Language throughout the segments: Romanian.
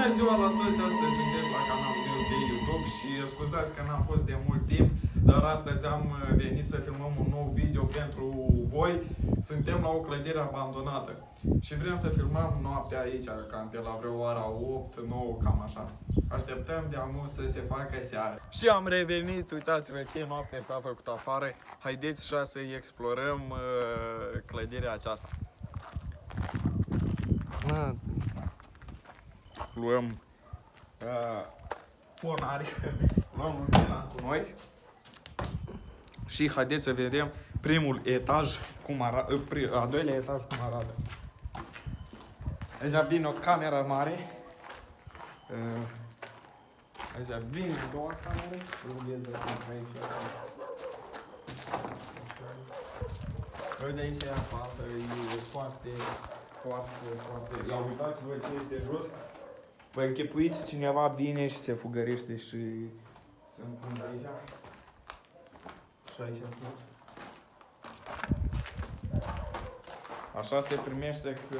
Bună ziua la toți, astăzi sunteți la canalul meu de YouTube și scuzați că n-am fost de mult timp, dar astăzi am venit să filmăm un nou video pentru voi. Suntem la o clădire abandonată și vrem să filmăm noaptea aici, cam pe la vreo ora 8-9, cam așa. Așteptăm de amul să se facă seara. Și am revenit, uitați-vă ce noapte s-a făcut afară. Haideți și să explorăm clădirea aceasta. Luăm fornari, luăm lumina cu noi și haideți să vedem primul etaj cum arată, a doilea etaj cum arată. Aici vine o cameră mare. Aici vine două camere. Uite aici e apată, e foarte. Ia uitați-vă ce este jos. Vă închipuiți cineva vine și se fugărește și se împund aici. Și aici tot. Așa se primește că...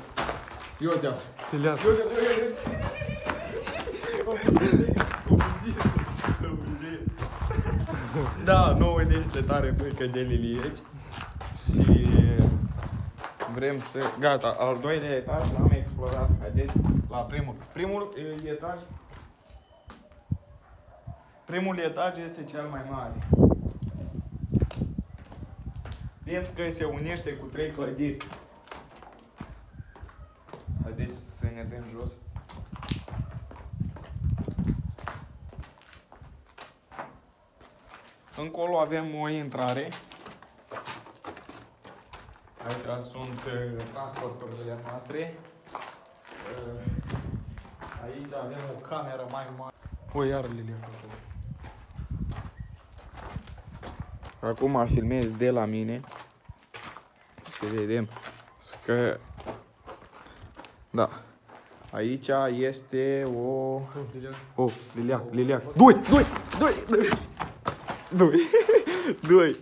Iutea! Da, nouă de este tare frică de lilieci. Și... vrem să... Gata, al doilea etaj l-am explorat. Haideți la primul. Primul etaj este cel mai mare. Pentru că se unește cu 3 clădiri. Haideți să ne dăm jos. Încolo avem o intrare. Aici sunt transporturile noastre. Aici avem o cameră mai mare. O, iar Lilia. Acum filmez de la mine. Să vedem. Că... da. Aici este o... oh, Liliac. Doi.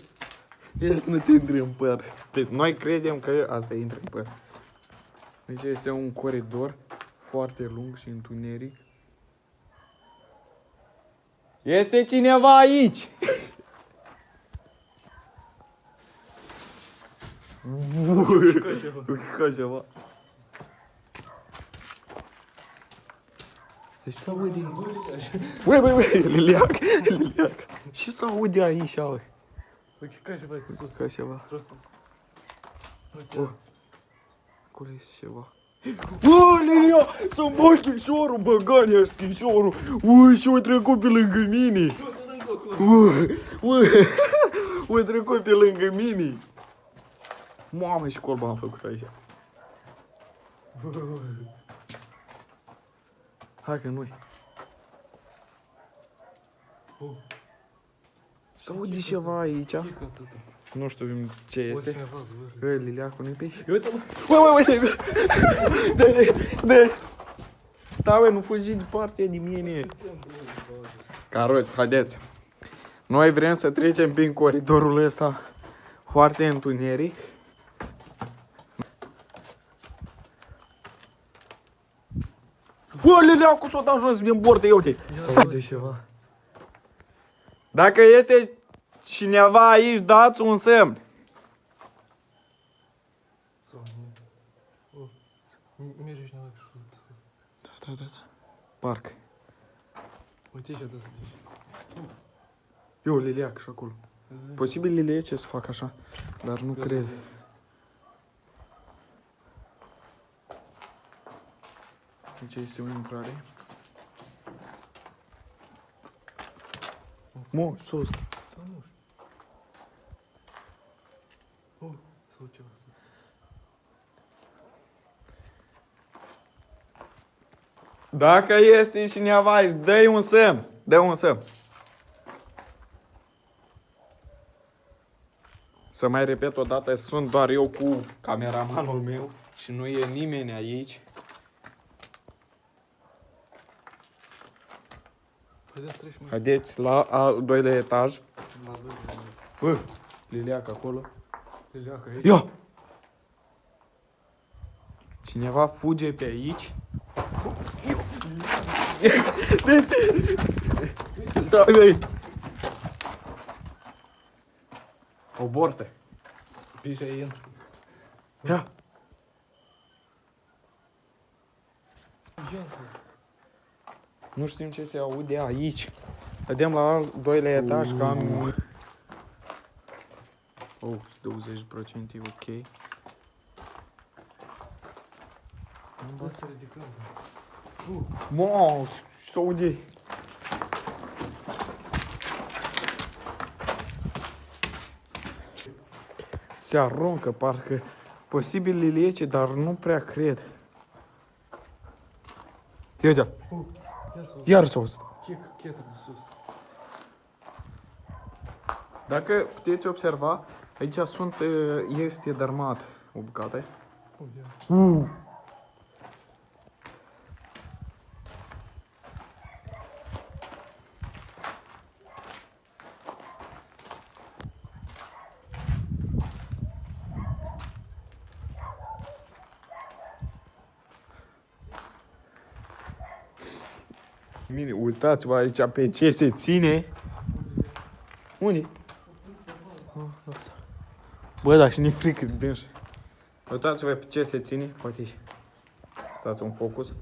Ia să nu ți intri în păr. Deci, noi credem că asta intră în păr. Deci este un coridor foarte lung și întuneric. Este cineva aici! Ca ceva. Deci se aude... Băi, Liliac. Și se aude aici, auzi. Ca ceva sus. Ca ceva. Acolo este ceva. Bă, Lilia! Să-mi bag chișorul, băgania și chișorul! Ui, și-o trecut pe lângă mine! O trecut pe lângă mine! Mamă, și colba am făcut aici. Hai că nu-i. Să aude ceva aici. Nu știu ce este. Liliacul nu-i pe aici. Uite-mă! Dă-i! Stai, nu fugi departe de mine. Caroți, haideți. Noi vrem să trecem prin coridorul ăsta foarte întuneric. Bă, Liliacul s-o dat jos din bord, ia-uite. Stai de ceva. Dacă este cineva aici, dați un semn. Da. Parc. Uite ce dă. Eu, Liliac, și acolo. Posibil liliece să fac așa, dar nu cred. Aici este o intrare. Mo, sus. Sau ceva sus. Dacă este cineva aici, dă-i un semn. Dă un semn. Să mai repet o dată, sunt doar eu cu cameramanul meu și nu e nimeni aici. Haideți la al doilea etaj. Bă, Liliac acolo. Liliac aici. Ia! Cineva fuge pe aici. Stai, băi! Oborte! Pișe intru. Ia! Nu știm ce se aude aici. Vedem la al doilea etaj că am... Oh, 20% e ok. Da, să ridicăm. Mă, ce aude? Se aruncă, parcă posibil liliece, dar nu prea cred. Ia uite, Ia să iar s-a auzit. chetă de sus. Dacă puteți observa, aici este dărmat o bucată. Ia. Bine, uitați-vă aici pe ce se ține. Unde? Bă, dar și ne frică de dânși. Uitați-vă pe ce se ține. Poate stați un focus.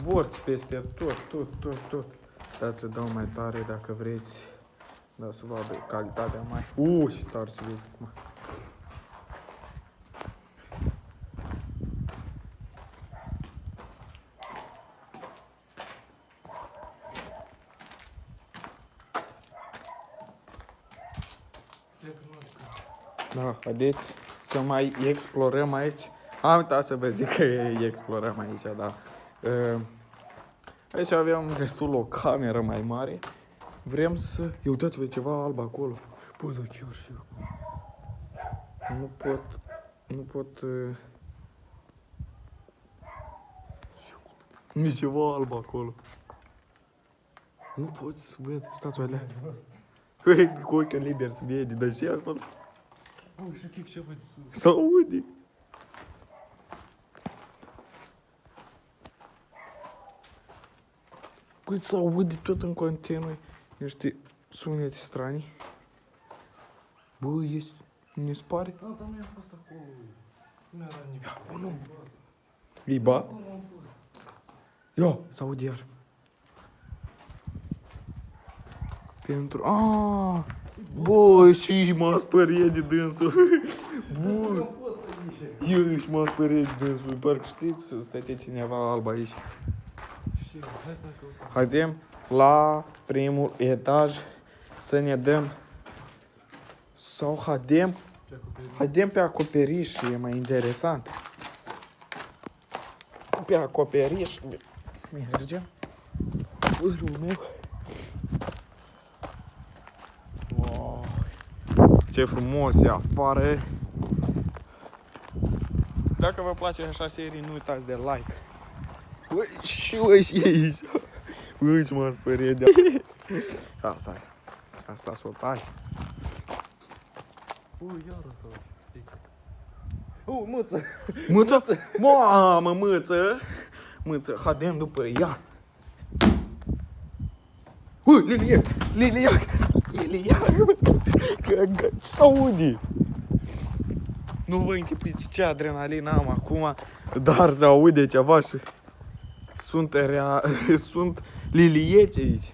Borți peste tot. Dați să dau mai tare dacă vreți. Da, să vadă calitatea mai... și tare să vede acum. Da, haideți să mai explorăm aici. Am uitat să vă zic că explorăm aici, da. Aici aveam destul o cameră mai mare. Vrem să... Ia uitați-vă ceva alb acolo. Bă, da, chiar și eu. Nu pot... Nu e ceva alb acolo. Nu pot să văd. Stați o alea. Cu ochiul liber să vede, dar și acolo. Bă, și chic ceva de sus. Se aude. Păi se aude tot în continuu niște sunete stranii. Bă, este... Ne spare? Da, dar nu i-am fost acolo. Nu era nimic. Bă, nu. Iba? Acolo am fost. Ia, se aude iar. Pentru... Aaaa! Bă, și m-a spăriet de dânsul. Bă, Am fost aici. eu și m-a spăriet de dânsul. Parcă știți să stătea cineva alb aici. Și hai să mai căutăm. Haidem la primul etaj să ne dăm. Sau haidem. Ce acoperit? Haidem pe acoperiș, e mai interesant. Pe acoperiș mergem. Părul meu. Wow. Ce frumos e afară. Dacă vă place așa serii, nu uitați de like. Ui, și aici. Ui, ce m-a speriat de... Asta e. Asta s-o tai. Iară să mâță. Mâță? Mamă, mâță! Mâță, haidem după ea. Ui, liliac! S-aude! Nu vă închipuiți ce adrenalină am acum, dar se aude ceva și sunt lilieci aici.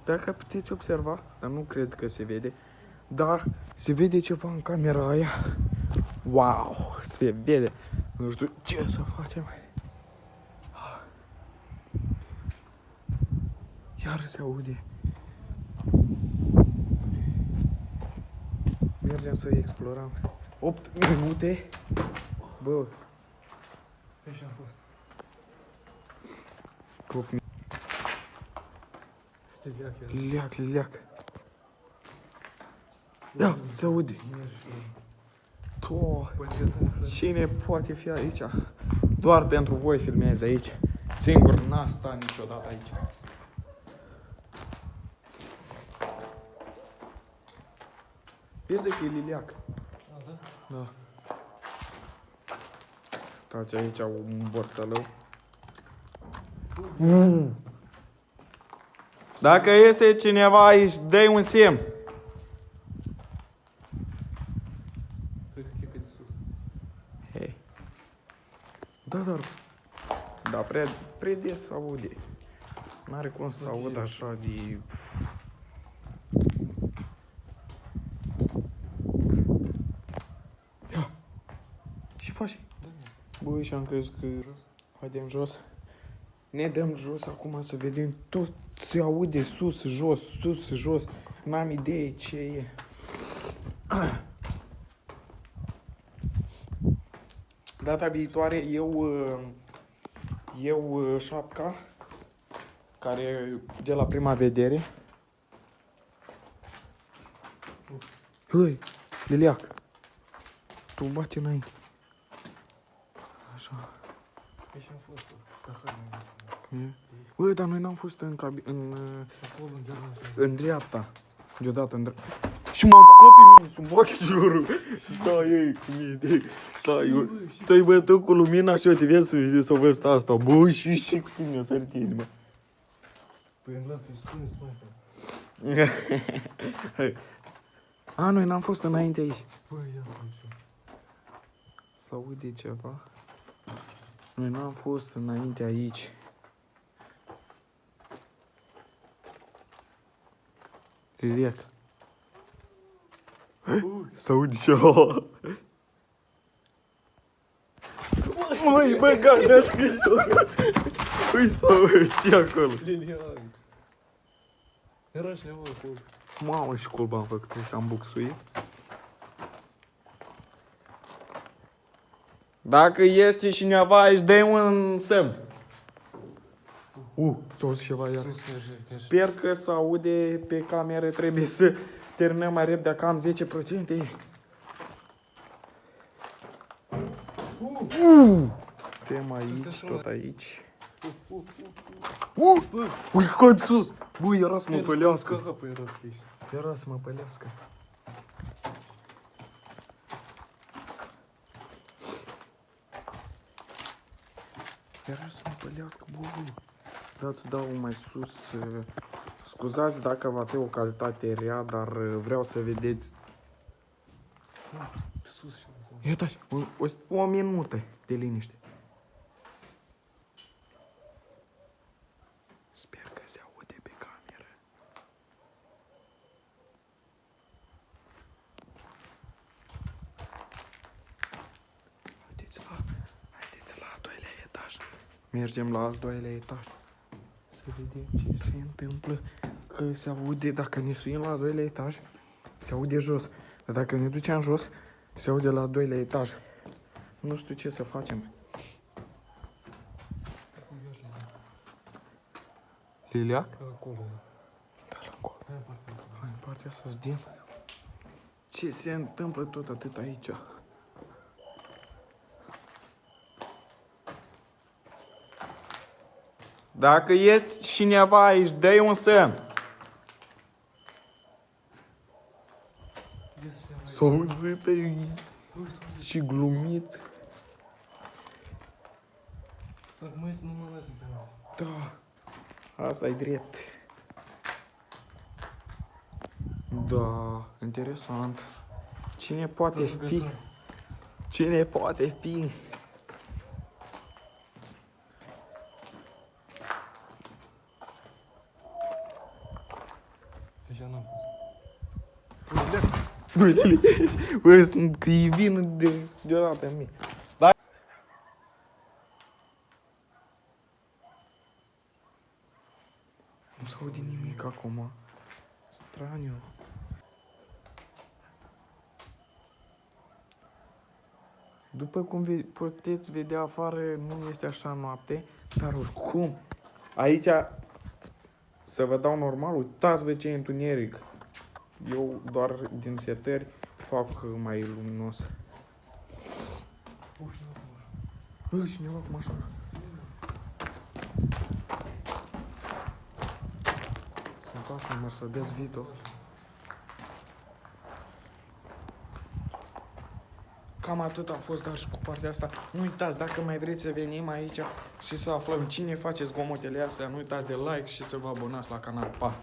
Dacă puteți observa, dar nu cred că se vede, dar se vede ceva în camera aia. Wow, se vede. Nu știu ce să facem. Iar se aude. Mergem să explorăm. 8 minute. Bă, Aici am fost. 8 minute. Liliac, iar. Leac. Ia, se aude. To, Păi, ce să ne faci? cine poate fi aici? Doar pentru voi filmez aici. Singur n-a stat niciodată aici. Vezi că e liliac. A, da? Da. Stați aici un borțălău. Dacă este cineva aici, dă-i un semn. Cred că e pe de sus. Hei. Da, prea des se aude. N-are cum să aud așa de... Ia! Ce faci? Băi, și-am crezut că... Haidem jos. Ne dăm jos acum să vedem. Tot se aude sus, jos. N-am idee ce e. Data viitoare eu șapca, care de la prima vedere. Hăi, Liliac, tu bate înainte. Așa. Aici am fost. Aha, Bă, dar noi n-am fost în acolo, în dreapta. în dreapta. Deodată în dreapta. Și m-am cu copii mine, să-mi bag jurul. Stai ei cu mine, stai bă, tu cu lumina și eu te vezi să văd asta. Bă, și cu tine, să arătini, mă. Păi îmi las să-i spune asta. A, noi n-am fost înainte aici. Băi, ia aici. S-aude ceva? Noi n-am fost înainte aici. Liliac. S-aude ceva. Măi, bă, gata, scrisoare. Ui, s-aude și acolo. Lilian. Era cineva acolo. Mamă, și culba am făcut și am buxuit. Dacă este cineva aici, dă-i un semn. S-a auzit ceva iar. Sus, merge. Sper că se aude pe cameră, trebuie să terminăm mai repede, că am 10%. Suntem aici, tot aici. Ui, cod sus! Băi, era să mă pălească. Că era aici. Era să mă pălească. Era să mă pălească, băi. Dați dau mai sus. Scuzați dacă va fi o calitate rea, dar vreau să vedeți. Sus și lasă. Ia taci, o minută de liniște. Sper că se aude pe cameră. Haideți la al doilea etaj. Mergem la al doilea etaj. Să vedem ce se întâmplă. Că se aude, dacă ne suim la al doilea etaj, se aude jos. Dar dacă ne ducem jos, se aude la al doilea etaj. Nu știu ce să facem. Liliac? Acolo. Da-l acolo. Hai în partea asta. Hai în partea asta să vedem. Ce se întâmplă tot atât aici? Dacă este cineva aici, dă-i un semn. S-a auzit și glumit. Să mai este numai noi suntem. Da, asta e drept. Da, interesant. Cine poate fi? Cine poate fi? Deja n-am fost. Bă, îi vin deodată în mine. Da? Nu se aude nimic acum. Straniu. După cum puteți vedea afară, nu este așa noapte, dar oricum, aici, să vă dau normal, uitați-vă ce e întuneric. Eu doar din setări fac mai luminos. Bă, cineva cu mașina. Sunt așa un Mercedes Vito. cam atât a fost, dar și cu partea asta. Nu uitați, dacă mai vreți să venim aici și să aflăm cine face zgomotele astea, nu uitați de like și să vă abonați la canal. Pa!